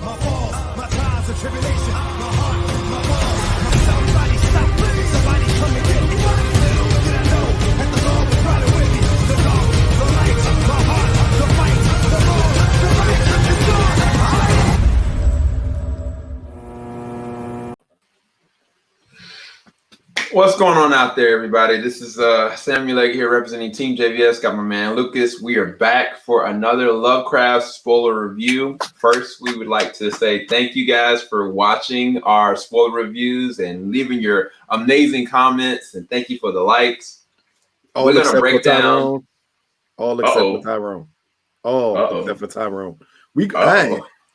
my fall, my trials and tribulation, my heart, my balls, my somebody stop, somebody come and get me. Little did I know that the Lord was riding with me. The dark, the light, the heart, the fight, the Lord, the right, the God. What's going on out there, everybody? This is Samuel Legg here representing Team JVS. Got my man Lucas. We are back for another Lovecraft spoiler review. First, we would like to say thank you guys for watching our spoiler reviews and leaving your amazing comments, and thank you for the likes. All We're except gonna break for down. Tyrone. All except for Tyrone. All except for Tyrone.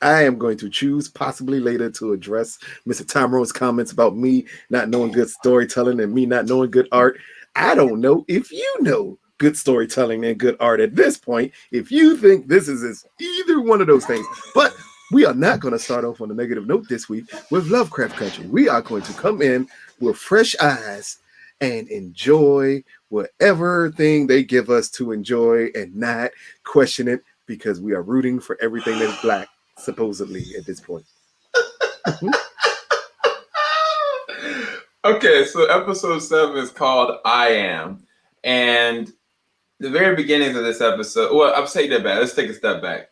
I am going to choose possibly later to address Mr. Tyrone's comments about me not knowing good storytelling and me not knowing good art. I don't know if you know good storytelling and good art at this point, if you think this is either one of those things. But we are not going to start off on a negative note this week with Lovecraft Country. We are going to come in with fresh eyes and enjoy whatever thing they give us to enjoy and not question it, because we are rooting for everything that is black, supposedly, at this point. Okay, so episode 7 is called I Am. And the very beginnings of this episode, well, I'm saying that back. Let's take a step back.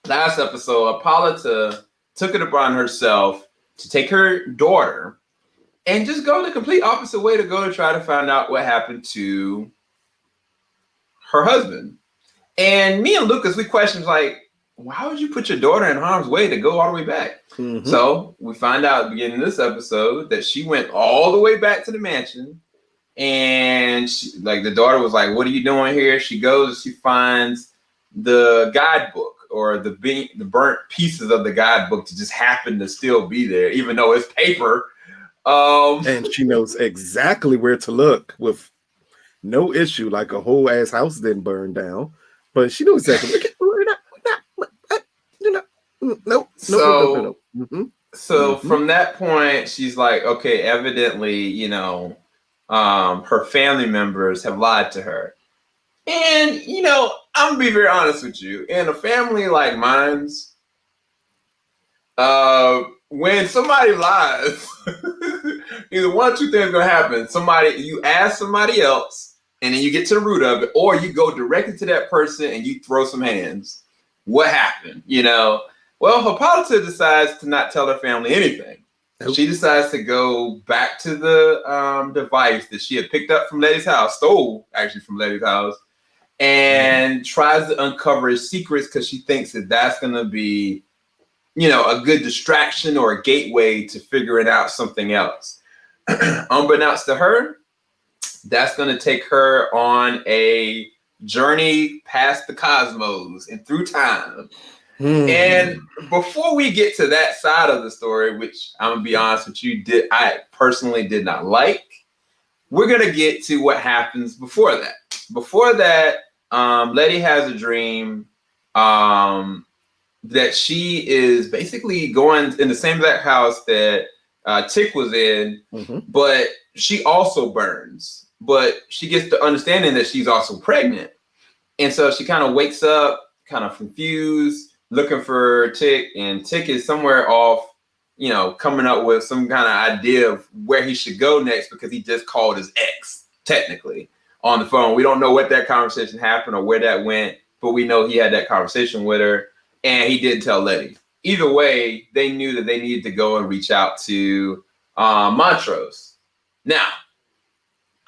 Last episode, Hippolyta took it upon herself to take her daughter and just go the complete opposite way to go to try to find out what happened to her husband. And me and Lucas, we questioned, like, why would you put your daughter in harm's way to go all the way back? Mm-hmm. So we find out at the beginning of this episode that she went all the way back to the mansion, and the daughter was like, what are you doing here? She goes, she finds the guidebook, or the burnt pieces of the guidebook that just happen to still be there, even though it's paper. And she knows exactly where to look with no issue, like a whole ass house didn't burn down, but she knows exactly. No. So from that point, she's like, okay, evidently, her family members have lied to her. And, I'm gonna be very honest with you. In a family like mine's, when somebody lies, either one or two things are gonna happen. You ask somebody else, and then you get to the root of it, or you go directly to that person and you throw some hands. What happened? Well, Hippolyta decides to not tell her family anything. Nope. She decides to go back to the device that she had picked up from Letty's house, stole actually from Letty's house, and tries to uncover his secrets because she thinks that that's going to be, a good distraction or a gateway to figuring out something else. Unbeknownst to her, that's going to take her on a journey past the cosmos and through time. And before we get to that side of the story, which I'm gonna be honest with you, I personally did not like, we're gonna get to what happens before that. Before that, Letty has a dream that she is basically going in the same exact house that Tick was in, but she also burns. But she gets the understanding that she's also pregnant. And so she kind of wakes up, kind of confused, looking for Tick, and Tick is somewhere off, coming up with some kind of idea of where he should go next, because he just called his ex, technically, on the phone. We don't know what that conversation happened or where that went, but we know he had that conversation with her, and he didn't tell Letty. Either way, they knew that they needed to go and reach out to Montrose. Now,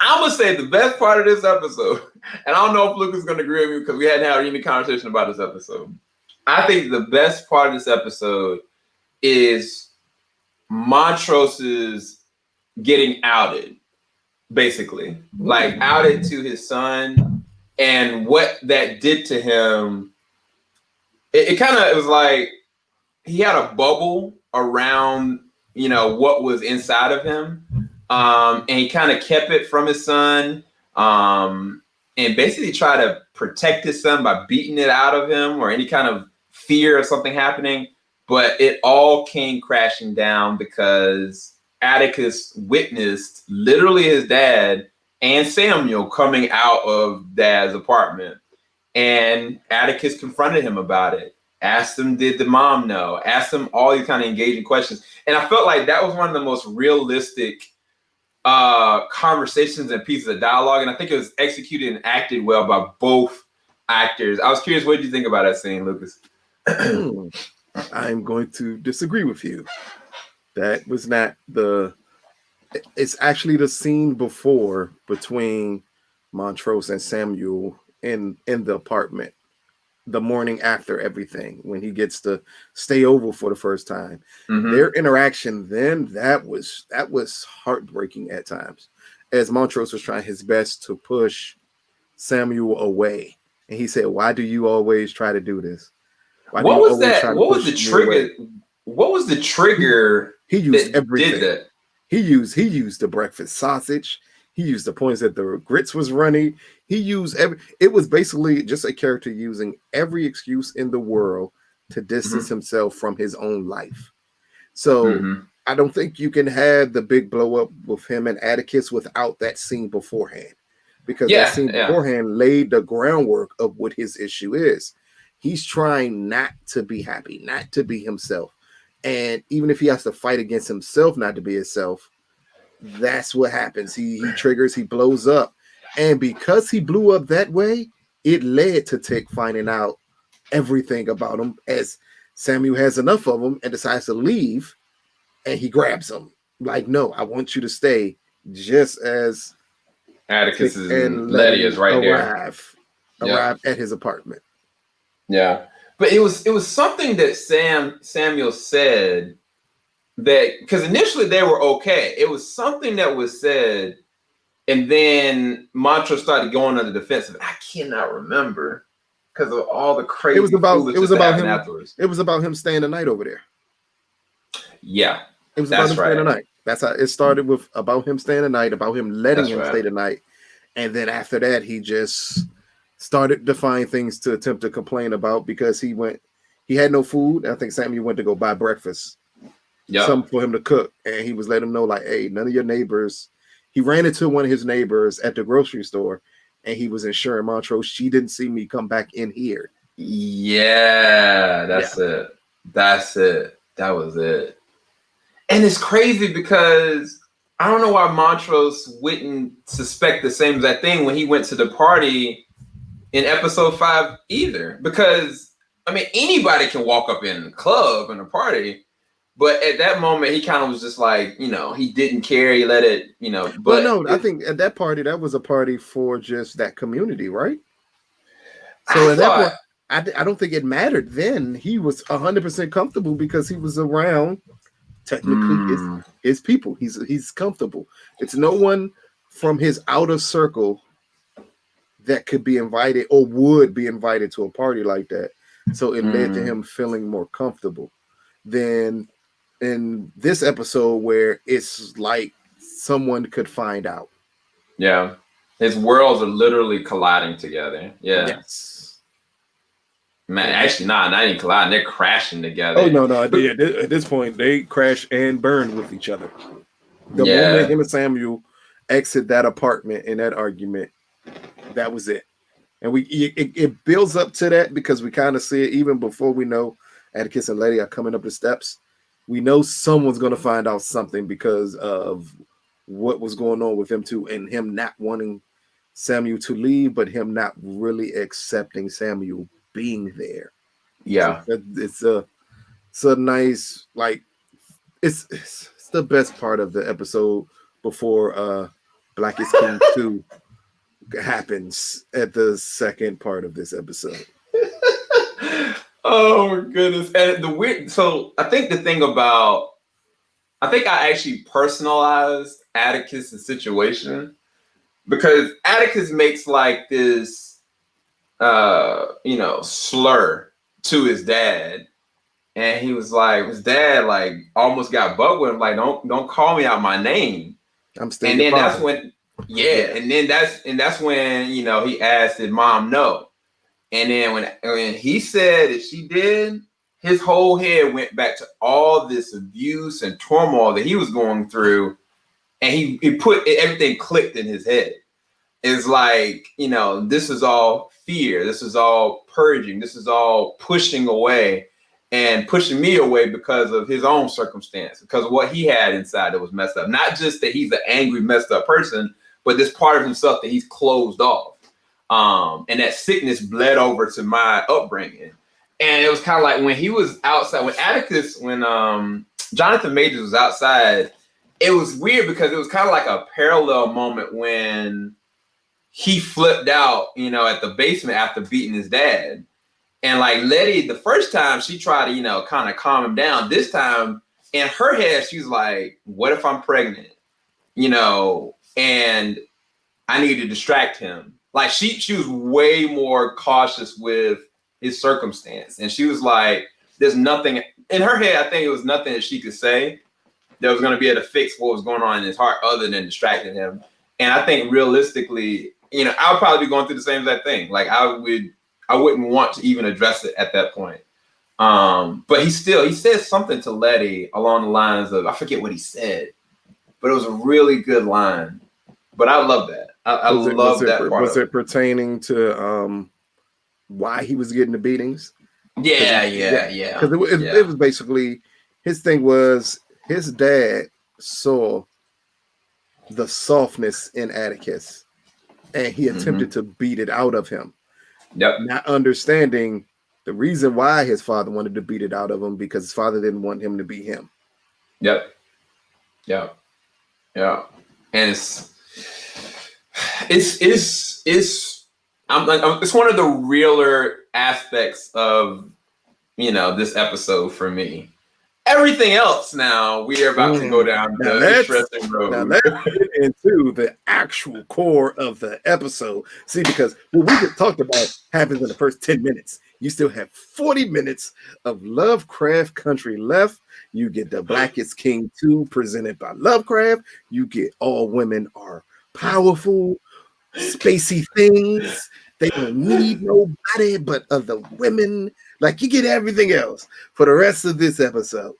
I'm going to say the best part of this episode, and I don't know if Luke is going to agree with me because we hadn't had any conversation about this episode. I think the best part of this episode is Montrose's getting outed, basically. Like, outed to his son, and what that did to him. It kind of was like he had a bubble around, what was inside of him. And he kind of kept it from his son. And basically tried to protect his son by beating it out of him, or any kind of fear of something happening, but it all came crashing down because Atticus witnessed literally his dad and Samuel coming out of Dad's apartment, and Atticus confronted him about it. Asked him, did the mom know? Asked him all these kind of engaging questions. And I felt like that was one of the most realistic conversations and pieces of dialogue. And I think it was executed and acted well by both actors. I was curious, what did you think about that scene, Lucas? I'm going to disagree with you. That was not it's actually the scene before between Montrose and Samuel in the apartment. The morning after everything, when he gets to stay over for the first time, their interaction then that was heartbreaking at times, as Montrose was trying his best to push Samuel away, and he said, "Why do you always try to do this? What was that? What was the trigger? What was the trigger? He used everything. Did that? He used the breakfast sausage. He used the points that the grits was running. He used it was basically just a character using every excuse in the world to distance himself from his own life. So I don't think you can have the big blow up with him and Atticus without that scene beforehand, because that scene beforehand laid the groundwork of what his issue is. He's trying not to be happy, not to be himself. And even if he has to fight against himself not to be himself, that's what happens. He triggers, he blows up. And because he blew up that way, it led to Tick finding out everything about him, as Samuel has enough of him and decides to leave, and he grabs him. Like, no, I want you to stay, just as Atticus and Letty is right there. Arrive at his apartment. Yeah. But it was something that Samuel said, that because initially they were okay. It was something that was said, and then Montrose started going on the defensive. I cannot remember because of all the crazy. It was about him afterwards. It was about him staying the night over there. Yeah, it was about him staying the night. That's how it started, with about him staying the night, about him letting him stay the night, and then after that, he just started to find things to attempt to complain about, because he had no food. I think Samuel went to go buy breakfast. Something for him to cook, and he was letting him know, like, hey, none of your neighbors. He ran into one of his neighbors at the grocery store, and he was ensuring Montrose, she didn't see me come back in here. Yeah, that's it. That was it. And it's crazy because I don't know why Montrose wouldn't suspect the same exact thing when he went to the party in episode 5 either, because I mean, anybody can walk up in the club and a party. But at that moment, he kind of was just like, he didn't care. He let it, But no, I think at that party, that was a party for just that community, right? So at that point, I don't think it mattered then. He was 100% comfortable because he was around, technically, his people. He's comfortable. It's no one from his outer circle that could be invited or would be invited to a party like that. So it led to him feeling more comfortable. Then in this episode, where it's like someone could find out. Yeah. His worlds are literally colliding together. Yeah. Yes. Man, actually, not even colliding. They're crashing together. Oh, no. At this point, they crash and burn with each other. The moment him and Samuel exit that apartment in that argument, that was it. And it builds up to that, because we kind of see it even before we know Atticus and Letty are coming up the steps. We know someone's going to find out something because of what was going on with him too, and him not wanting Samuel to leave, but him not really accepting Samuel being there. Yeah, so it's a nice, like, it's the best part of the episode before Black is King 2 happens at the second part of this episode. Oh my goodness. And so I think I actually personalized Atticus' situation, because Atticus makes like this slur to his dad. And he was like, his dad like almost got bugged with him, like, don't call me out my name. I'm still. And then that's when and that's when he asked, did mom know? And then when he said that she did, his whole head went back to all this abuse and turmoil that he was going through, and he put everything clicked in his head. It's like, this is all fear. This is all purging. This is all pushing away and pushing me away because of his own circumstance, because of what he had inside that was messed up. Not just that he's an angry, messed up person, but this part of himself that he's closed off. And that sickness bled over to my upbringing. And it was kind of like when he was outside, when Jonathan Majors was outside, it was weird because it was kind of like a parallel moment when he flipped out, at the basement after beating his dad. And like Letty, the first time she tried to, kind of calm him down. This time in her head, she was like, what if I'm pregnant? And I need to distract him. Like she was way more cautious with his circumstance. And she was like, there's nothing in her head. I think it was nothing that she could say that was going to be able to fix what was going on in his heart other than distracting him. And I think realistically, I would probably be going through the same exact thing. Like I wouldn't want to even address it at that point. But he said something to Letty along the lines of, I forget what he said, but it was a really good line. But I love that. I love that part. Was it pertaining to why he was getting the beatings? Yeah. Because it was basically, his thing was his dad saw the softness in Atticus, and he attempted to beat it out of him. Yep. Not understanding the reason why his father wanted to beat it out of him, because his father didn't want him to be him. Yep. And it's one of the realer aspects of this episode for me. Everything else now we are about to go down the interesting road. Now let's get into the actual core of the episode. See, because what we just talked about happens in the first 10 minutes. You still have 40 minutes of Lovecraft Country left. You get The Black is King 2 presented by Lovecraft. You get All Women Are Powerful, spacey things. They don't need nobody but other women. Like, you get everything else for the rest of this episode.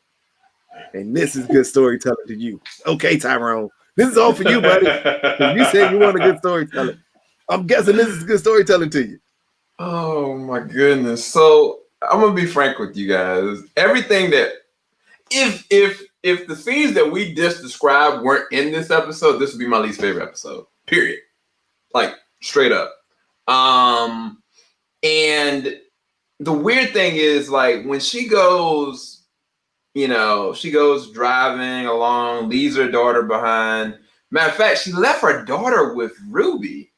And this is good storytelling to you. Okay, Tyrone. This is all for you, buddy. You said you want a good storytelling. I'm guessing this is good storytelling to you. Oh my goodness. So I'm gonna be frank with you guys. Everything that if the scenes that we just described weren't in this episode, this would be my least favorite episode. Period. Like straight up. And the weird thing is, like, when she goes driving along, leaves her daughter behind. Matter of fact, she left her daughter with Ruby.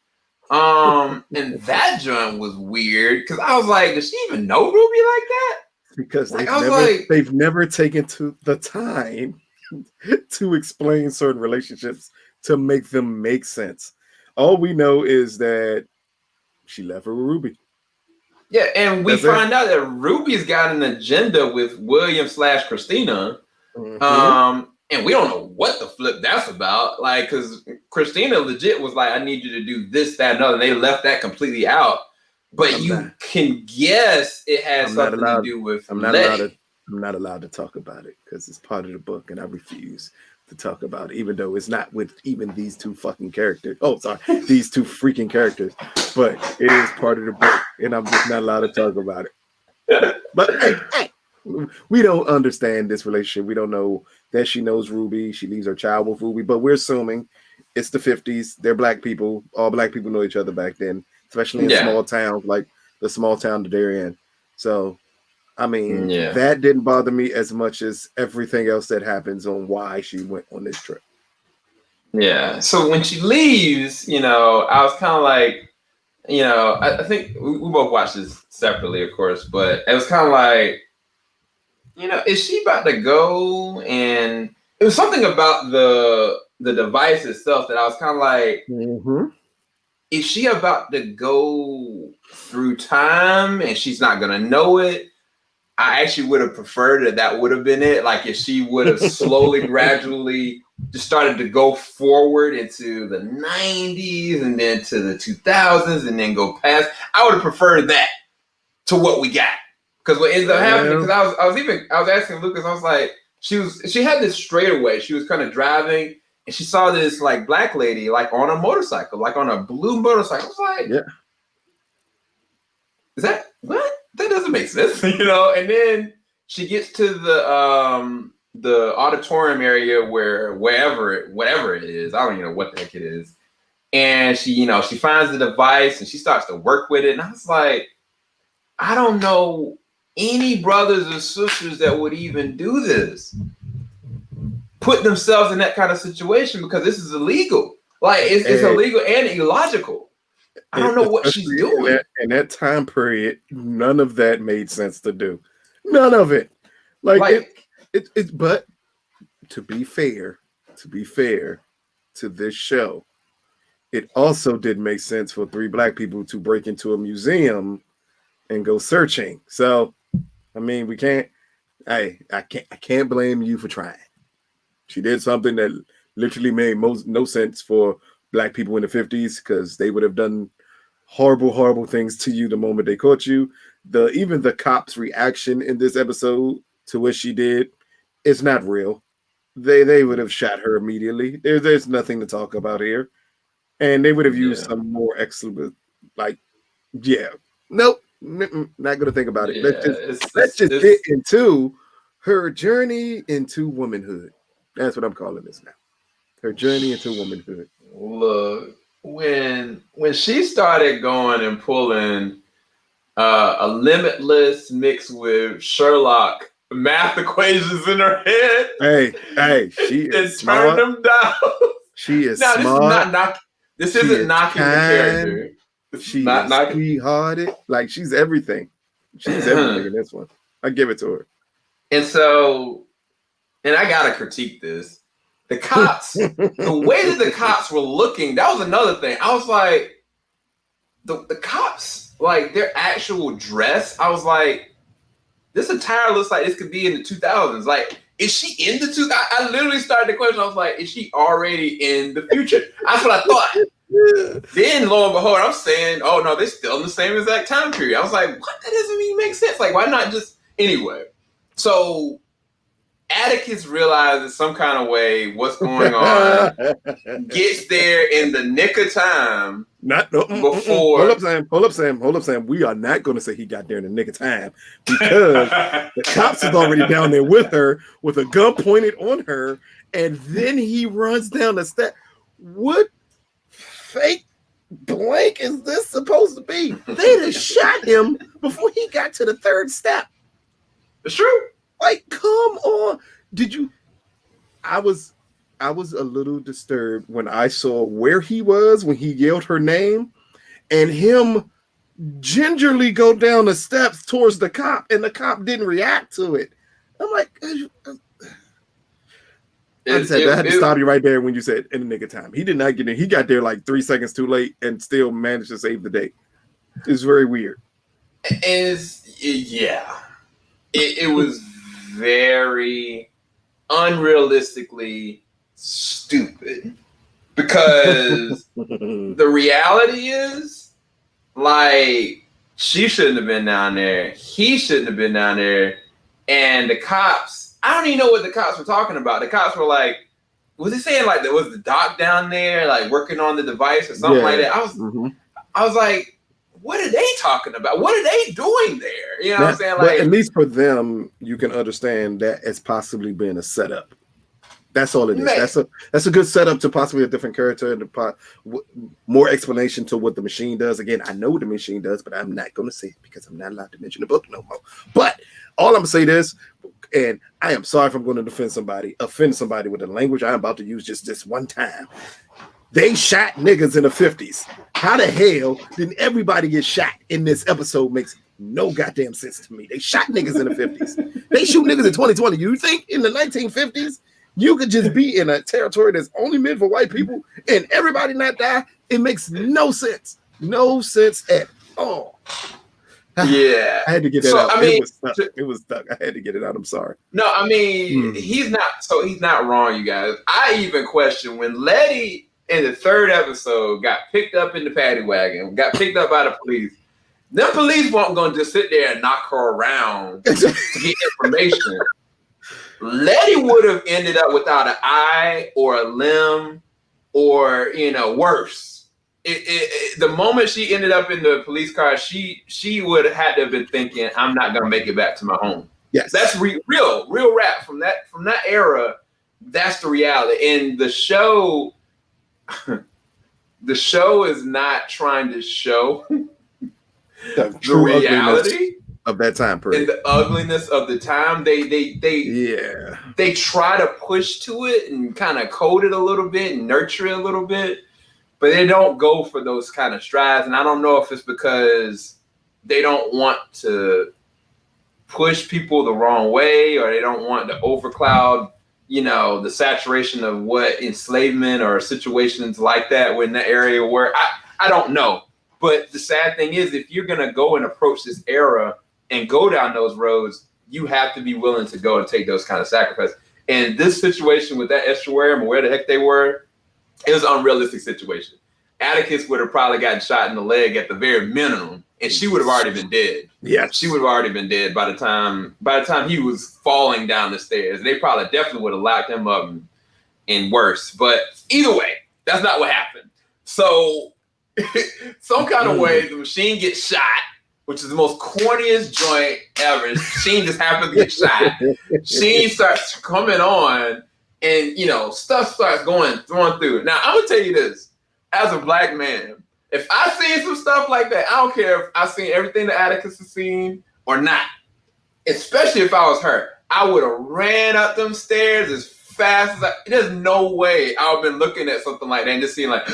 And that joint was weird because I was like, does she even know Ruby like that? Because they've never taken to the time to explain certain relationships to make them make sense. All we know is that she left her with Ruby. Yeah, and we find out that Ruby's got an agenda with William/Christina. And we don't know what the flip that's about. Like, because Christina legit was like, I need you to do this, that, and other. And they left that completely out. But can guess it has something to do with Letty. I'm not allowed to talk about it because it's part of the book, and I refuse to talk about it, even though it's not with even these two fucking characters. Oh, sorry, these two freaking characters. But it is part of the book, and I'm just not allowed to talk about it. But hey, we don't understand this relationship. We don't know that she knows Ruby. She leaves her child with Ruby, but we're assuming it's the 50s. They're black people. All black people know each other back then, especially in small towns like the small town that they're in. So, I mean, that didn't bother me as much as everything else that happens on why she went on this trip. Yeah. So when she leaves, I was kind of like, I think we both watched this separately, of course, but it was kind of like, is she about to go? And it was something about the device itself that I was kind of like, is she about to go through time and she's not going to know it? I actually would have preferred that would have been it. Like if she would have slowly, gradually just started to go forward into the 90s and then to the 2000s and then go past. I would have preferred that to what we got. Because what ended up happening, because I was asking Lucas, I was like, she had this straightaway. She was kind of driving and she saw this like black lady like on a motorcycle, like on a blue motorcycle. I was like, is that what? That doesn't make sense, you know? And then she gets to the auditorium area whatever it is, I don't even know what the heck it is. And she, you know, she finds the device and she starts to work with it. And I was like, I don't know any brothers or sisters that would even do this, put themselves in that kind of situation, because this is illegal. Like it's illegal and illogical. I don't know what she's doing. In that time period, none of that made sense to do. None of it. But to be fair to this show, it also didn't make sense for 3 black people to break into a museum and go searching. So, I mean, I can't blame you for trying. She did something that literally made no sense for black people in the 50s, because they would have done horrible things to you the moment they caught you. Even the cops' reaction in this episode to what she did is not real. They would have shot her immediately. There's nothing to talk about here. And they would have used some more excellent, nope, not gonna think about it. Let's just get into her journey into womanhood. That's what I'm calling this now. Her journey into womanhood. Look, when she started going and pulling a Limitless mixed with Sherlock math equations in her head, hey, she is smart. Turn them down. She is smart. This isn't knocking the character. She's not sweethearted. Like, she's everything. She's everything in this one. I give it to her. And so, and I gotta critique this. The cops, the way that the cops were looking, that was another thing. I was like, the cops, like their actual dress, I was like, this attire looks like this could be in the 2000s. Like, is she in the 2000s? I literally started the question. I was like, is she already in the future? That's what I thought. Then, lo and behold, I'm saying, oh no, they're still in the same exact time period. I was like, what? That doesn't even make sense. Like, why not just anyway? So Atticus realizes some kind of way what's going on, gets there in the nick of time. Before. Hold up, Sam. We are not going to say he got there in the nick of time, because the cops is already down there with her with a gun pointed on her, and then he runs down the step. What fake blank is this supposed to be? They'd have shot him before he got to the 3rd step. It's true. Like, come on. Did you? I was a little disturbed when I saw where he was when he yelled her name, and him gingerly go down the steps towards the cop, and the cop didn't react to it. I'm like, I had to stop you right there when you said in the nick of time. He did not get in. He got there like 3 seconds too late and still managed to save the day. It's very weird. It was very unrealistically stupid, because the reality is, like, she shouldn't have been down there, he shouldn't have been down there, and the cops, I don't even know what the cops were talking about. The cops were like, was he saying like there was the doc down there like working on the device or something like that? I was like, what are they talking about? What are they doing there? You know what I'm saying? Like, at least for them, you can understand that as possibly being a setup. That's all it is. That's a good setup to possibly a different character and more explanation to what the machine does. Again, I know what the machine does, but I'm not going to say it because I'm not allowed to mention the book no more. But all I'm going to say this, and I am sorry if I'm going to offend somebody with the language I'm about to use just this one time. They shot niggas in the 50s. How the hell did everybody get shot in this episode? Makes no goddamn sense to me. They shot niggas in the 50s. They shoot niggas in 2020. You think in the 1950s you could just be in a territory that's only meant for white people and everybody not die? It makes no sense. No sense at all. Yeah. I had to get that out. I mean, it was stuck. I had to get it out. I'm sorry. No, I mean, he's not wrong, you guys. I even question when Letty in the 3rd episode got picked up in the paddy wagon, got picked up by the police. Them police weren't going to just sit there and knock her around to get information. Letty would have ended up without an eye or a limb or, worse. the moment she ended up in the police car, she would have had to have been thinking, I'm not gonna make it back to my home. Yes, that's real rap from that era. That's the reality. And the show is not trying to show the true reality of that time period and the ugliness of the time. They try to push to it and kind of code it a little bit and nurture it a little bit, but they don't go for those kind of strides. And I don't know if it's because they don't want to push people the wrong way, or they don't want to overcloud, the saturation of what enslavement or situations like that were in the area where I don't know. But the sad thing is, if you're going to go and approach this era and go down those roads, you have to be willing to go and take those kind of sacrifices. And this situation with that estuarium, or where the heck they were, it was an unrealistic situation. Atticus would have probably gotten shot in the leg at the very minimum, and she would have already been dead. Yeah, she would have already been dead by the time he was falling down the stairs. They probably definitely would have locked him up and worse. But either way, that's not what happened. So some kind of way, the machine gets shot, which is the most corniest joint ever. Machine just happens to get shot. Machine starts coming on, and stuff starts thrown through. Now I'm gonna tell you this, as a black man, if I seen some stuff like that, I don't care if I seen everything that Atticus has seen or not. Especially if I was her, I would have ran up them stairs as fast as there's no way I would have been looking at something like that and just seeing like,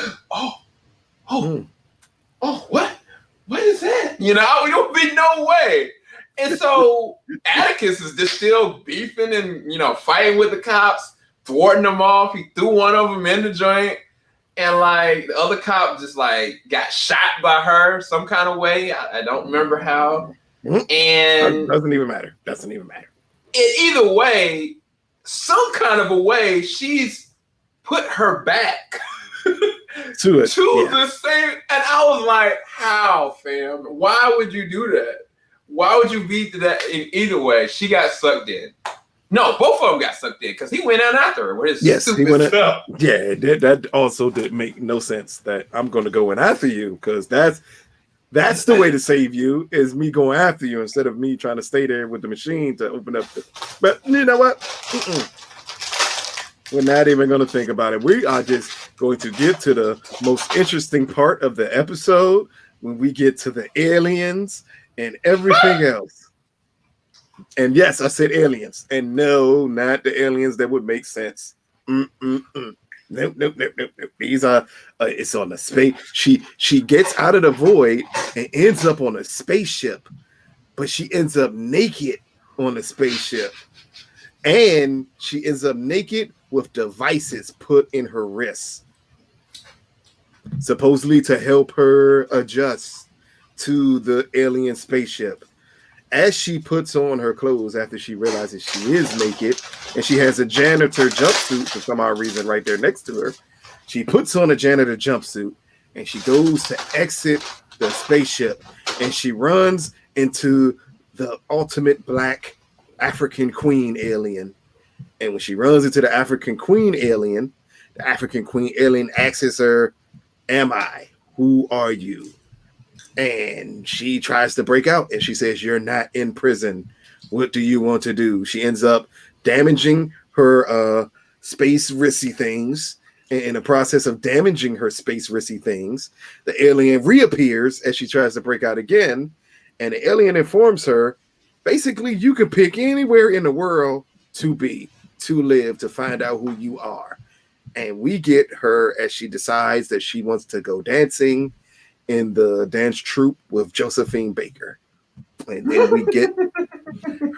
what is that? There would be no way. And so Atticus is just still beefing and, fighting with the cops, thwarting them off. He threw one of them in the joint. And the other cop just got shot by her some kind of way. I don't remember how. And doesn't even matter. Either way, some kind of a way, she's put her back to the same. And I was like, how, fam? Why would you do that? Why would you beat that? Either way, she got sucked in. No, both of them got sucked in because he went out after her with his stupid stuff. Yeah, that also did make no sense. That I'm going to go in after you because that's the way to save you, is me going after you instead of me trying to stay there with the machine to open up. But you know what? We're not even going to think about it. We are just going to get to the most interesting part of the episode when we get to the aliens and everything else. And yes, I said aliens. And no, not the aliens that would make sense. Nope. These are, it's on the space. She gets out of the void and ends up on a spaceship, but she ends up naked on the spaceship. And she ends up naked with devices put in her wrists, supposedly to help her adjust to the alien spaceship. As she puts on her clothes after she realizes she is naked, and she has a janitor jumpsuit for some odd reason right there next to her, she puts on a janitor jumpsuit and she goes to exit the spaceship, and she runs into the ultimate black African queen alien. And when she runs into the African queen alien asks her, "Am I? Who are you?" And she tries to break out, and she says, "You're not in prison. What do you want to do?" She ends up damaging her space rissy things. In the process of damaging her space rissy things, the alien reappears as she tries to break out again. And the alien informs her, basically, you can pick anywhere in the world to be, to live, to find out who you are. And we get her as she decides that she wants to go dancing in the dance troupe with Josephine Baker. And then we get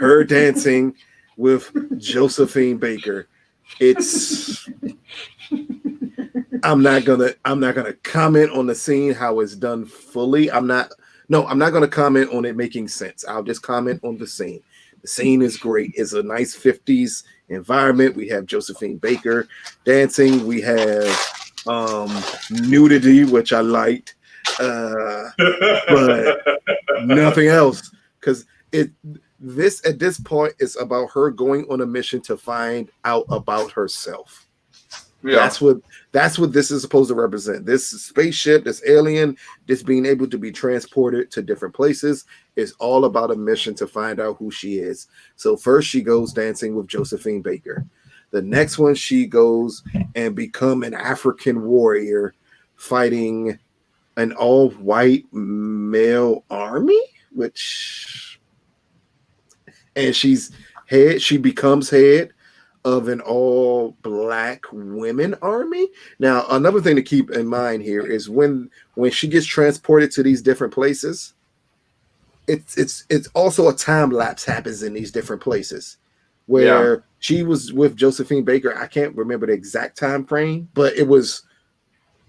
her dancing with Josephine Baker. I'm not gonna comment on the scene, how it's done fully. I'm not gonna comment on it making sense. I'll just comment on the scene. The scene is great. It's a nice 50s environment. We have Josephine Baker dancing. We have nudity, which I liked. But nothing else, because at this point is about her going on a mission to find out about herself. Yeah. That's what this is supposed to represent. This spaceship, this alien, this being able to be transported to different places is all about a mission to find out who she is. So first she goes dancing with Josephine Baker. The next one she goes and become an African warrior fighting an all-white male army, and she becomes head of an all black women army. Now, another thing to keep in mind here is when she gets transported to these different places, it's also a time lapse happens in these different places where she was with Josephine Baker. I can't remember the exact time frame, but it was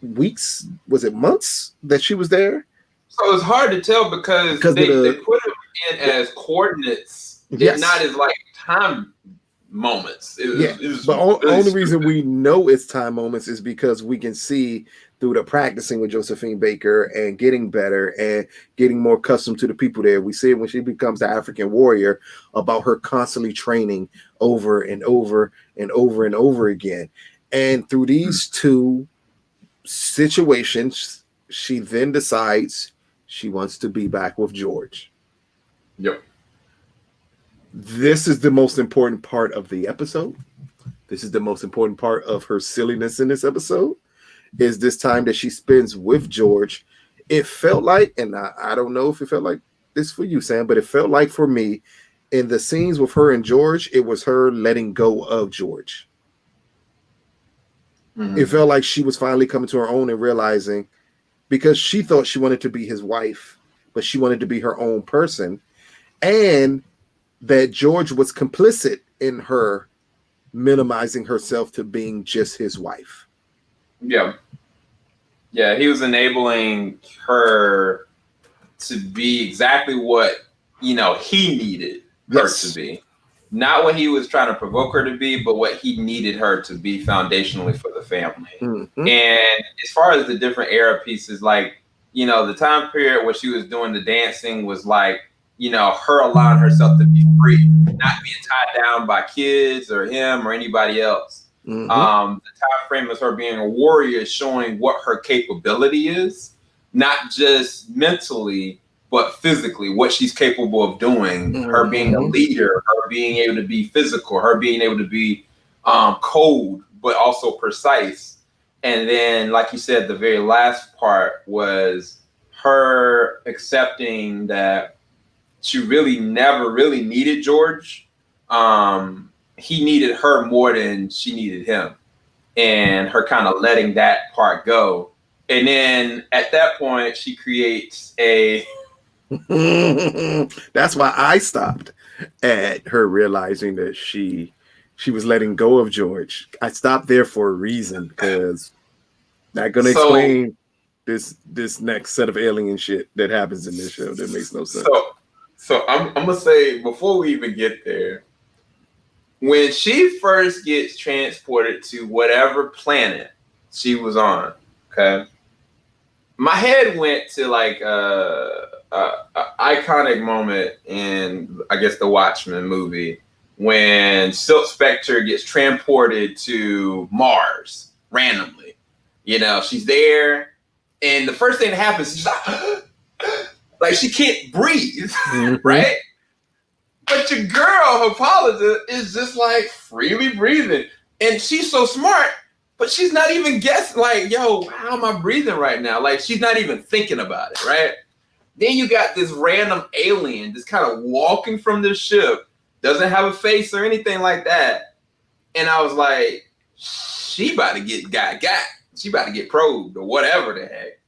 weeks, was it months that she was there? So it's hard to tell because they put them in as coordinates, not as like time moments. It was but only reason we know it's time moments is because we can see through the practicing with Josephine Baker and getting better and getting more accustomed to the people there. We see it when she becomes the African warrior about her constantly training over and over and over and over again. And through these two situations, she then decides she wants to be back with George. Yep. This is the most important part of the episode. This is the most important part of her silliness in this episode, is this time that she spends with George. It felt like, and I don't know if it felt like this for you, Sam, but it felt like for me, in the scenes with her and George, it was her letting go of George. Mm-hmm. It felt like she was finally coming to her own and realizing, because she thought she wanted to be his wife, but she wanted to be her own person. And that George was complicit in her minimizing herself to being just his wife. Yeah. Yeah, he was enabling her to be exactly what, he needed her to be. Not what he was trying to provoke her to be, but what he needed her to be foundationally for the family. Mm-hmm. And as far as the different era pieces, like, the time period where she was doing the dancing was like, her allowing herself to be free, not being tied down by kids or him or anybody else. Mm-hmm. The time frame is her being a warrior, showing what her capability is, not just mentally, but physically, what she's capable of doing. Mm-hmm. Her being a leader, her being able to be physical, her being able to be cold, but also precise. And then, like you said, the very last part was her accepting that she really never really needed George. He needed her more than she needed him, and her kind of letting that part go. And then at that point, she creates a. That's why I stopped at her realizing that she was letting go of George. I stopped there for a reason, because not gonna explain this next set of alien shit that happens in this show. That makes no sense. So I'm gonna say, before we even get there, when she first gets transported to whatever planet she was on, okay, my head went to like a iconic moment in, I guess, the Watchmen movie, when Silk Spectre gets transported to Mars randomly. She's there, and the first thing that happens is she's like she can't breathe, right? But your girl, Hippolyta, is just like freely breathing. And she's so smart, but she's not even guessing, like, yo, how am I breathing right now? Like, she's not even thinking about it, right? Then you got this random alien just kind of walking from this ship, doesn't have a face or anything like that. And I was like, she about to get got. She about to get probed or whatever the heck.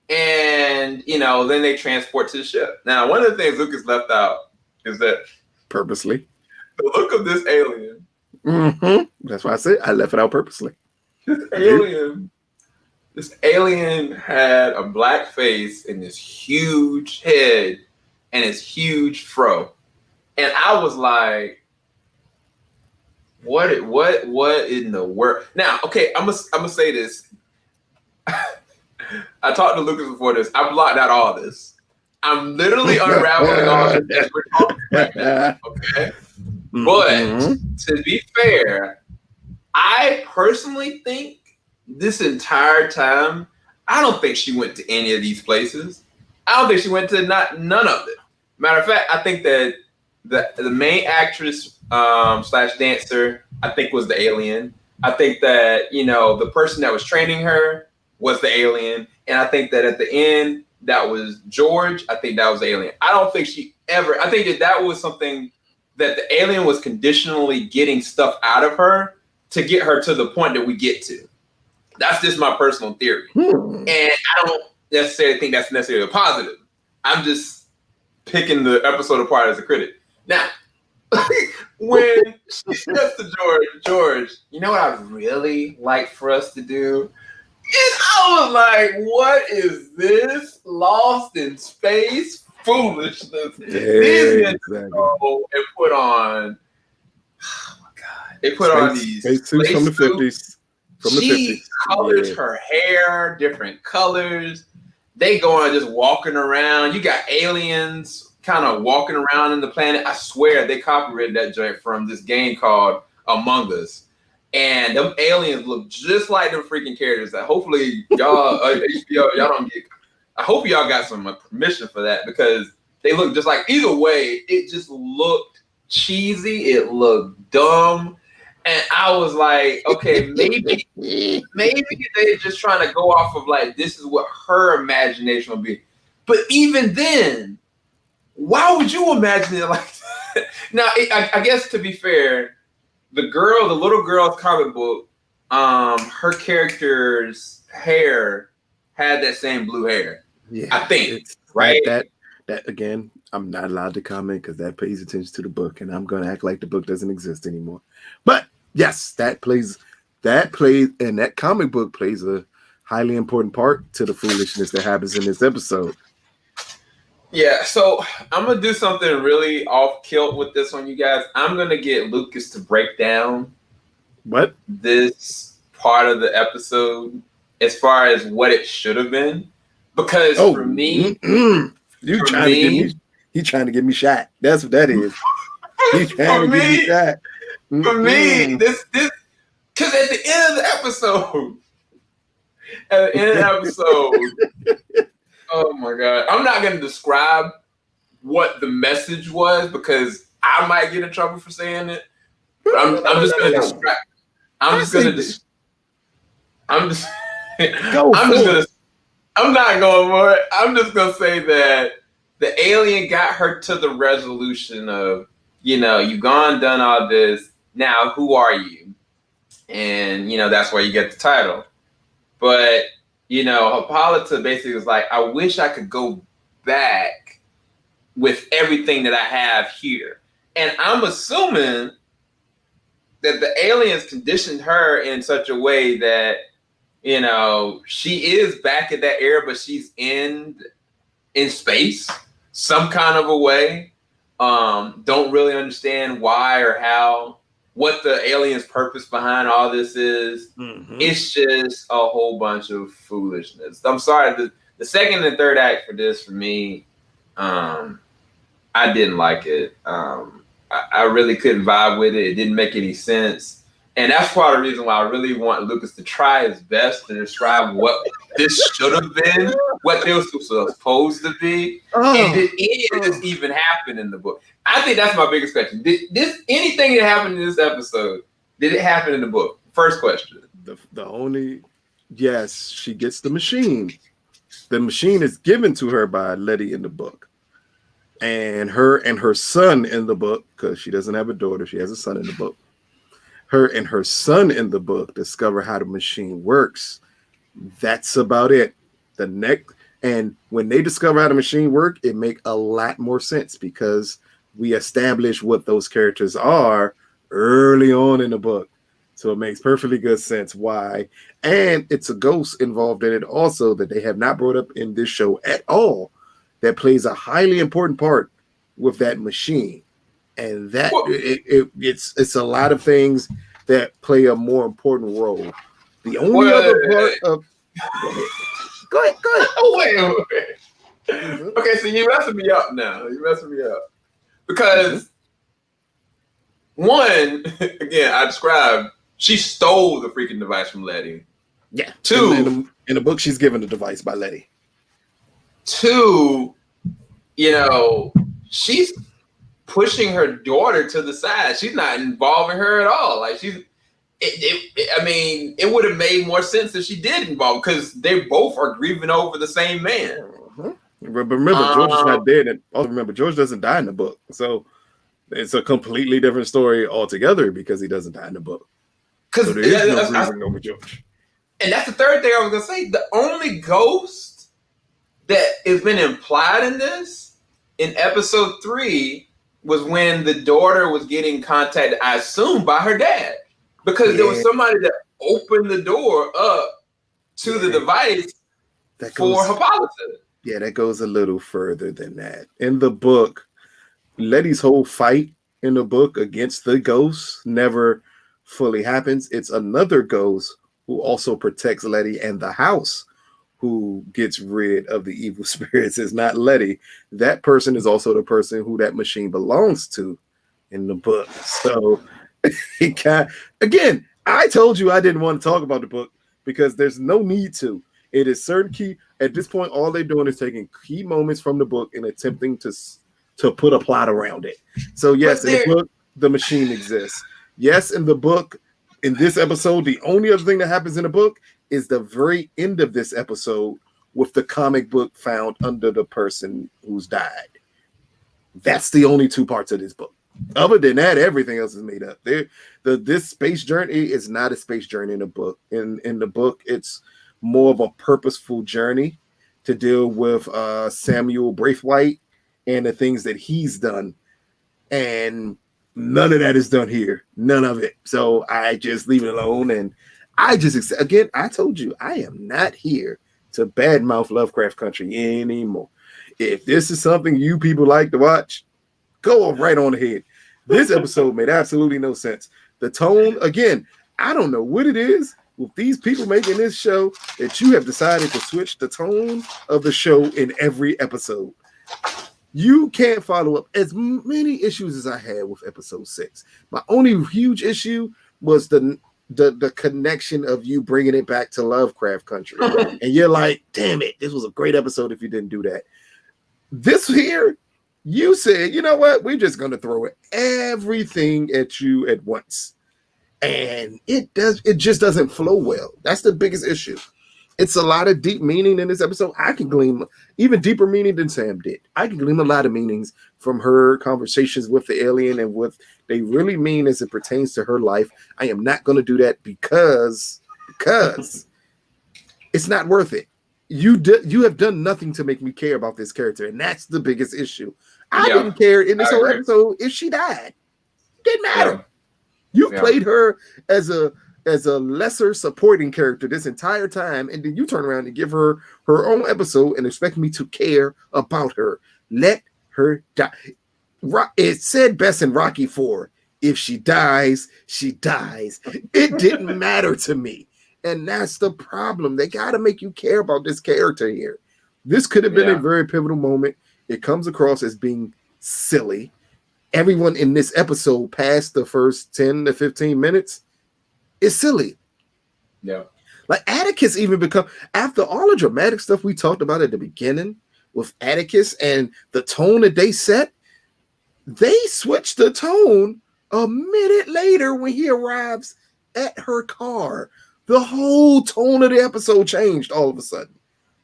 And, then they transport to the ship. Now, one of the things Lucas left out is that purposely, the look of this alien. Mm-hmm. That's why I said I left it out purposely. This alien had a black face and this huge head and this huge fro. And I was like, what in the world? Now, okay, I'm gonna say this. I talked to Lucas before this. I blocked out all this. I'm literally unraveling all this as we're talking right now, okay? But to be fair, I personally think this entire time, I don't think she went to any of these places. I don't think she went to none of it. Matter of fact, I think that the main actress slash dancer, I think, was the alien. I think that, the person that was training her was the alien. And I think that at the end, that was George. I think that was the alien. I don't think I think that was something that the alien was conditionally getting stuff out of her to get her to the point that we get to. That's just my personal theory. And I don't necessarily think that's necessarily a positive. I'm just picking the episode apart as a critic. Now, when she says to George, you know what I'd really like for us to do? And I was like, what is this Lost in Space foolishness? These men go and put on, oh my God, they put on these space suits from the 50s. She colors her hair different colors. They go on just walking around. You got aliens kind of walking around in the planet. I swear they copyrighted that joint from this game called Among Us. And them aliens look just like them freaking characters that hopefully y'all, HBO, y'all don't get. I hope y'all got some permission for that, because they look just like, either way, it just looked cheesy. It looked dumb. And I was like, okay, maybe they're just trying to go off of like, this is what her imagination will be. But even then, why would you imagine it like that? Now, I guess to be fair, the little girl's comic book, her character's hair had that same blue hair. Yeah, I think, right? That again, I'm not allowed to comment because that pays attention to the book, and I'm gonna act like the book doesn't exist anymore. But yes, that and that comic book plays a highly important part to the foolishness that happens in this episode. Yeah, so I'm gonna do something really off kilt with this one, you guys. I'm gonna get Lucas to break down this part of the episode as far as what it should have been, because for me, he's trying to get me shot. That's what that is. He's trying to get me shot. For me, this because at the end of the episode, oh my God, I'm not going to describe what the message was because I might get in trouble for saying it. But I'm just going to describe. I'm not going for it. I'm just going to say that the alien got her to the resolution of, you've done all this. Now, who are you? And, that's why you get the title. But, Hippolyta basically was like, I wish I could go back with everything that I have here. And I'm assuming that the aliens conditioned her in such a way that, she is back in that era, but she's in space some kind of a way. Don't really understand why or how, what the alien's purpose behind all this is. Mm-hmm. It's just a whole bunch of foolishness. I'm sorry. The second and third act for this, for me, I didn't like it. I really couldn't vibe with it. It didn't make any sense. And that's part of the reason why I really want Lucas to try his best to describe what this should have been, what they were supposed to be. And did any of this even happen in the book? I think that's my biggest question. Did anything that happened in this episode, did it happen in the book? First question. Yes, she gets the machine. The machine is given to her by Letty in the book. And her son in the book, because she doesn't have a daughter, she has a son in the book. Her and her son in the book discover how the machine works. That's about it. And when they discover how the machine works, it makes a lot more sense because we establish what those characters are early on in the book. So it makes perfectly good sense why. And it's a ghost involved in it also that they have not brought up in this show at all that plays a highly important part with that machine. And that it's a lot of things that play a more important role. The only other part of go ahead. Oh, wait. Mm-hmm. Okay, so you're messing me up now. Because one, again, I described She stole the freaking device from Letty. Yeah. Two, in the book, she's given the device by Letty. Two, she's pushing her daughter to the side. She's not involving her at all. Like it would have made more sense if she did involve, because they both are grieving over the same man. Mm-hmm. But remember, George is not dead. And also remember, George doesn't die in the book. So it's a completely different story altogether because he doesn't die in the book. So there is no grieving over George. And that's the third thing I was going to say. The only ghost that has been implied in this, in episode 3, was when the daughter was getting contacted, I assume, by her dad. Because there was somebody that opened the door up to the device for Hippolyta. Yeah, that goes a little further than that. In the book, Letty's whole fight in the book against the ghost never fully happens. It's another ghost who also protects Letty and the house who gets rid of the evil spirits. It's not Letty. That person is also the person who that machine belongs to in the book. So again, I told you I didn't want to talk about the book because there's no need to. It is certain key. At this point, all they're doing is taking key moments from the book and attempting to put a plot around it. So yes, in the book, the machine exists. Yes, in the book, in this episode, the only other thing that happens in the book is the very end of this episode with the comic book found under the person who's died. That's the only two parts of this book. Other than that, everything else is made up. This space journey is not a space journey in the book. In the book, it's more of a purposeful journey to deal with Samuel Braithwaite and the things that he's done. And none of that is done here. None of it. So I just leave it alone. And I just, again, I told you, I am not here to badmouth Lovecraft Country anymore. If this is something you people like to watch, go right on ahead. This episode made absolutely no sense. The tone, again, I don't know what it is with these people making this show that you have decided to switch the tone of the show in every episode. You can't follow up as many issues as I had with episode 6. My only huge issue was the connection of you bringing it back to Lovecraft Country. And you're like, damn it, this was a great episode if you didn't do that. This here, you said, you know what? We're just going to throw everything at you at once. And it just doesn't flow well. That's the biggest issue. It's a lot of deep meaning in this episode. I can glean even deeper meaning than Sam did. I can glean a lot of meanings from her conversations with the alien and what they really mean as it pertains to her life. I am not going to do that because it's not worth it. You have done nothing to make me care about this character, and that's the biggest issue. I didn't care in this whole episode if she died. Didn't matter. Yeah. You played her as a lesser supporting character this entire time, and then you turn around and give her her own episode and expect me to care about her. Let her die. It said best in Rocky 4, if she dies, she dies. It didn't matter to me. And that's the problem. They got to make you care about this character here. This could have been a very pivotal moment. It comes across as being silly. Everyone in this episode past the first 10 to 15 minutes is silly. Yeah. Like Atticus even become, after all the dramatic stuff we talked about at the beginning with Atticus and the tone that they set, they switched the tone a minute later when he arrives at her car. The whole tone of the episode changed all of a sudden.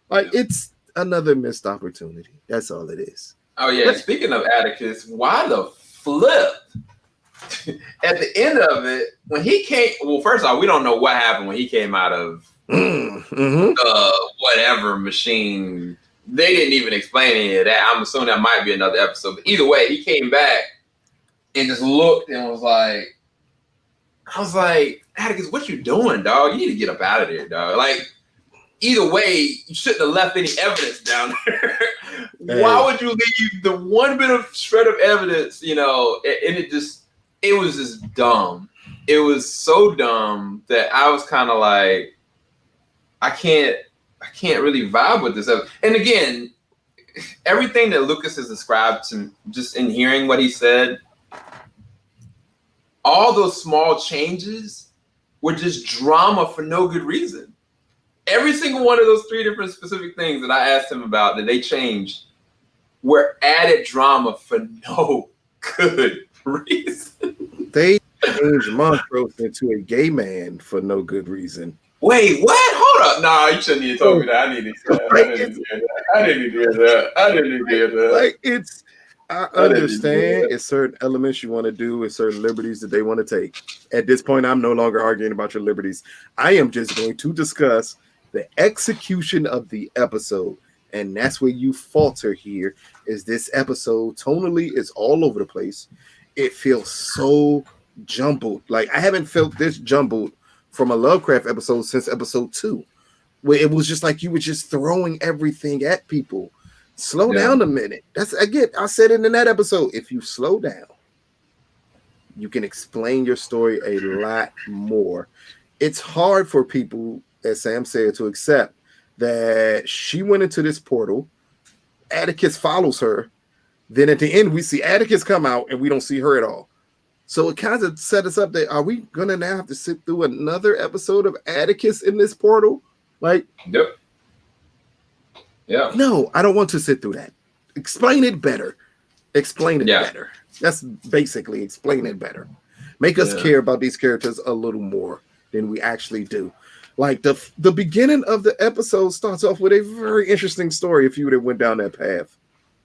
Like it's another missed opportunity. That's all it is. Oh yeah. Speaking of Atticus, why the flip? At the end of it, when he came, well, first off, we don't know what happened when he came out of whatever machine. They didn't even explain any of that. I'm assuming that might be another episode. But either way, he came back and just looked and was like, I was like, Atticus, what you doing, dog? You need to get up out of there, dog. Like, either way, you shouldn't have left any evidence down there. Why would you leave the one bit of shred of evidence, and it was just dumb. It was so dumb that I was kind of like, I can't really vibe with this. And again, everything that Lucas has described to just in hearing what he said, all those small changes were just drama for no good reason. Every single one of those 3 different specific things that I asked him about that they changed were added drama for no good reason. They changed Montrose into a gay man for no good reason. Wait, what? Hold up. Nah, you shouldn't have told me that. I didn't hear that. Like, it's, I understand it's certain elements you want to do, it's certain liberties that they want to take. At this point, I'm no longer arguing about your liberties. I am just going to discuss the execution of the episode. And that's where you falter here, is this episode tonally is all over the place. It feels so jumbled. Like, I haven't felt this jumbled from a Lovecraft episode since episode 2, where it was just like you were just throwing everything at people. Slow down a minute. That's, again, I said it in that episode. If you slow down, you can explain your story a lot more. It's hard for people, as Sam said, to accept that she went into this portal. Atticus follows her. Then at the end, we see Atticus come out and we don't see her at all. So it kind of set us up that, are we going to now have to sit through another episode of Atticus in this portal? Like, yep. Yeah. No, I don't want to sit through that. Explain it better. Explain it better. That's basically explain it better. Make us care about these characters a little more than we actually do. Like, the beginning of the episode starts off with a very interesting story if you would have went down that path.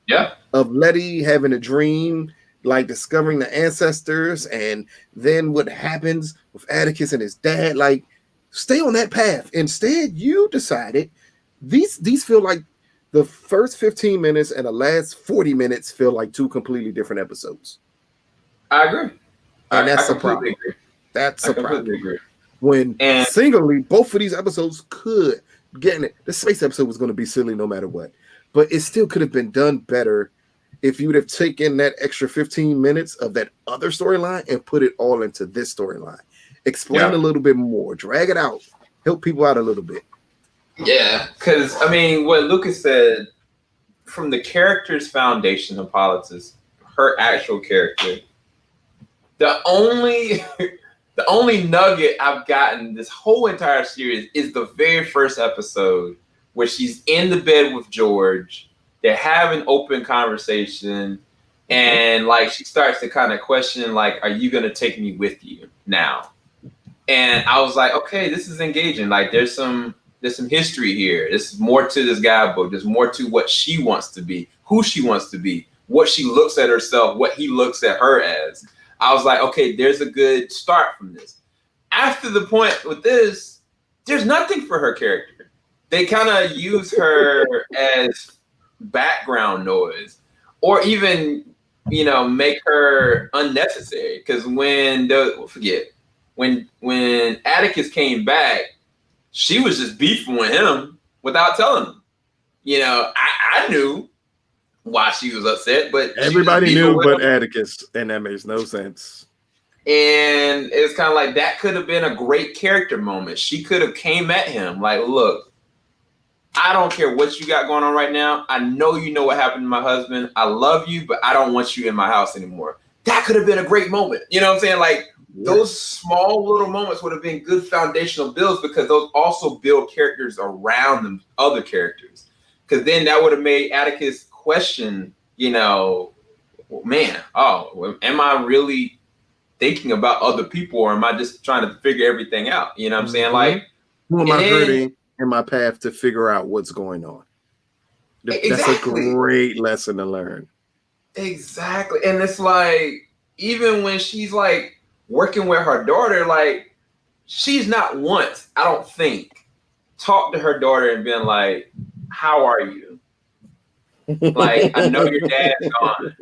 Yeah. Of Letty having a dream, like discovering the ancestors, and then what happens with Atticus and his dad. Like, stay on that path. Instead, you decided these feel like the first 15 minutes and the last 40 minutes feel like 2 completely different episodes. I agree. And that's a problem. Agree. That's I a problem. Agree. When singly, both of these episodes could get it. The space episode was going to be silly no matter what, but it still could have been done better if you would have taken that extra 15 minutes of that other storyline and put it all into this storyline. Explain a little bit more, drag it out, help people out a little bit. Yeah, because I mean, what Lucas said, from the character's foundation of politics, her actual character, the only nugget I've gotten this whole entire series is the very first episode where she's in the bed with George. They're having open conversation, and like she starts to kind of question, like, "Are you gonna take me with you now?" And I was like, "Okay, this is engaging. Like, there's some history here. There's more to this guidebook. There's more to what she wants to be, who she wants to be, what she looks at herself, what he looks at her as." I was like, okay, there's a good start from this. After the point with this, there's nothing for her character. They kind of use her as background noise, or even, make her unnecessary. Because when Atticus came back, she was just beefing with him without telling him. I knew why she was upset, but everybody knew but Atticus, and that makes no sense. And it's kind of like that could have been a great character moment. She could have came at him like, "Look, I don't care what you got going on right now. I know you know what happened to my husband. I love you, but I don't want you in my house anymore." That could have been a great moment. You know what I'm saying? Like, those small little moments would have been good foundational builds, because those also build characters around them, other characters. Because then that would have made Atticus question, man, am I really thinking about other people, or am I just trying to figure everything out? You know what I'm saying? Like, who am I hurting in my path to figure out what's going on? That's a great lesson to learn. Exactly. And it's like, even when she's like working with her daughter, like, she's not once, I don't think, talked to her daughter and been like, "How are you? Like, I know your dad's gone.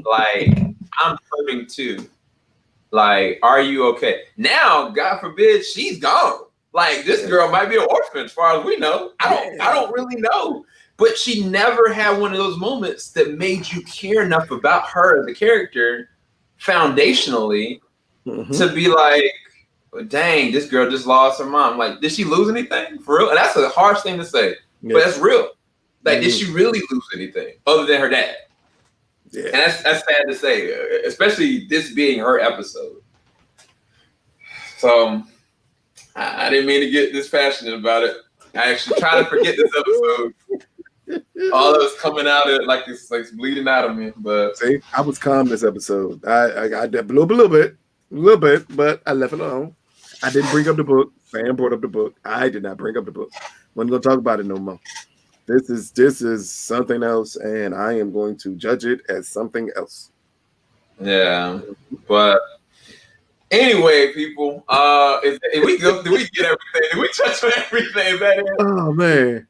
Like, I'm hurting too. Like, are you okay?" Now, God forbid, she's gone. Like, this girl might be an orphan as far as we know. I don't really know. But she never had one of those moments that made you care enough about her as a character foundationally to be like, "Dang, this girl just lost her mom." Like, did she lose anything? For real? And that's a harsh thing to say, but that's real. Like, did she really lose anything other than her dad? Yeah. And that's sad to say, especially this being her episode. So, I didn't mean to get this passionate about it. I actually try to forget this episode. All of it's coming out like it's bleeding out of me. But see, I was calm this episode. I did a little bit, but I left it alone. I didn't bring up the book. Sam brought up the book. I did not bring up the book. Wasn't gonna talk about it no more. This is something else, and I am going to judge it as something else. Yeah, but anyway, people, did we get everything? Did we touch on everything? Is that it? Oh man,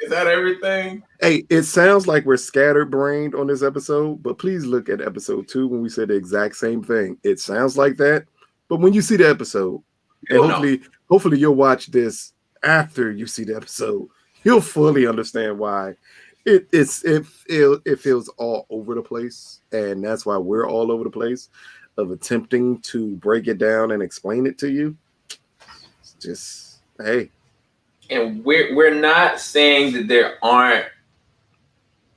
is that everything? Hey, it sounds like we're scatterbrained on this episode, but please look at episode 2 when we said the exact same thing. It sounds like that, but when you see the episode, and hopefully you'll watch this after you see the episode, you'll fully understand why it feels all over the place, and that's why we're all over the place of attempting to break it down and explain it to you. It's just, hey. And we're not saying that there aren't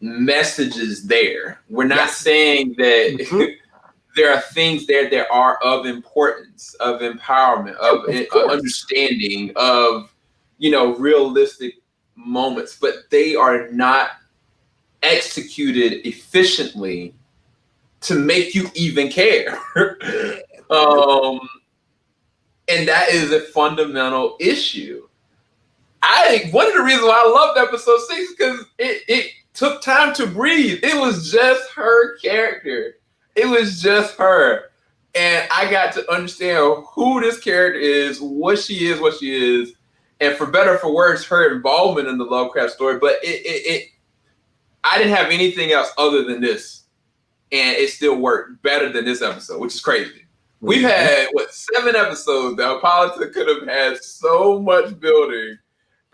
messages there. We're not saying that there are things there that are of importance, of empowerment, of understanding, of realistic moments, but they are not executed efficiently to make you even care. And that is a fundamental issue. One of the reasons why I loved episode 6 is because it took time to breathe. It was just her character. It was just her. And I got to understand who this character is, what she is, and for better or for worse, her involvement in the Lovecraft story. But I didn't have anything else other than this. And it still worked better than this episode, which is crazy. We've had, 7 episodes that Hippolyta could have had so much building,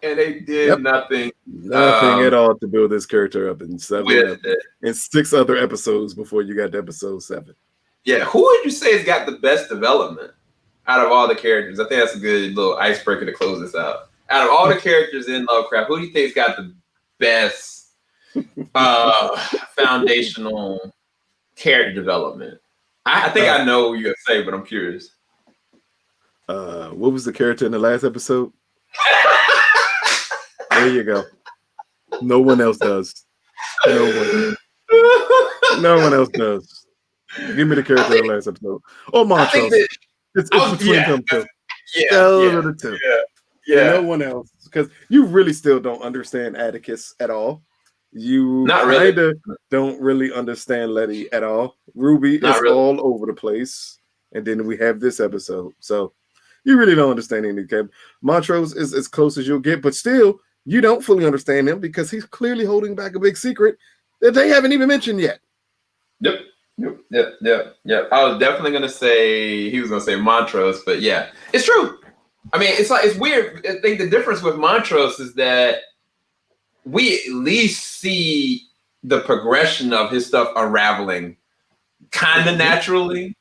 and they did nothing. Nothing at all to build this character up in 6 other episodes before you got to episode 7. Yeah, who would you say has got the best development out of all the characters? I think that's a good little icebreaker to close this out. Out of all the characters in Lovecraft, who do you think's got the best foundational character development? I think I know what you're gonna say, but I'm curious. What was the character in the last episode? There you go. No one else does. No one else does. Give me the character in the last episode. Oh, Montrose. It's between them two. The two. Yeah. No one else, because you really still don't understand Atticus at all. You don't really understand Letty at all. Ruby is all over the place, and then we have this episode. So you really don't understand any character. Montrose is as close as you'll get, but still, you don't fully understand him because he's clearly holding back a big secret that they haven't even mentioned yet. Yep. I was definitely gonna say he was gonna say Montrose, but yeah, it's true. I mean, it's weird. I think the difference with Montrose is that we at least see the progression of his stuff unraveling kind of naturally,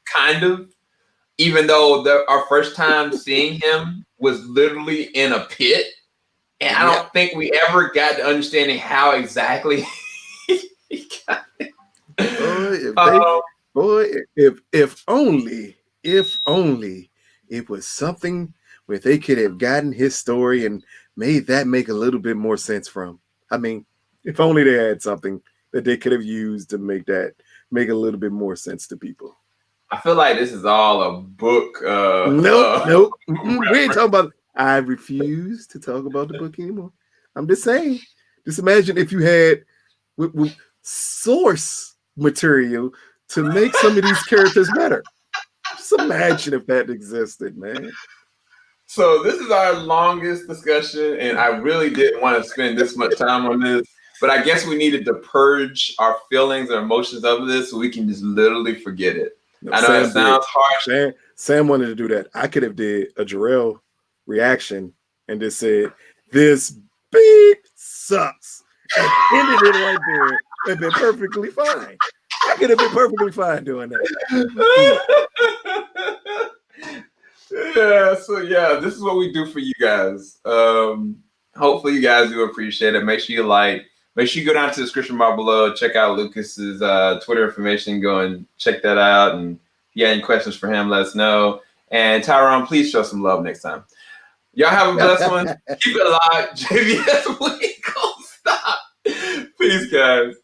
even though our first time seeing him was literally in a pit. And I don't think we ever got to understanding how exactly he got it. If only it was something where they could have gotten his story and made that make a little bit more sense from. I mean, if only they had something that they could have used to make that make a little bit more sense to people. I feel like this is all a book. Nope. We ain't talking about. I refuse to talk about the book anymore. I'm just saying. Just imagine if you had with source material to make some of these characters better. Just imagine if that existed, man. So this is our longest discussion, and I really didn't want to spend this much time on this, but I guess we needed to purge our feelings and emotions of this so we can just literally forget it. I know it sounds harsh. Sam wanted to do that. I could have did a Jarrell reaction and just said, "This beat sucks," and ended it right there and been perfectly fine. I could have been perfectly fine doing that. So this is what we do for you guys. Hopefully you guys do appreciate it. Make sure you go down to the description bar below, check out Lucas's Twitter information, go and check that out. And if you have any questions for him, let us know. And Tyrone, please show some love next time. Y'all have a blessed one. Keep it alive. JBS, we ain't gonna stop. Peace, guys.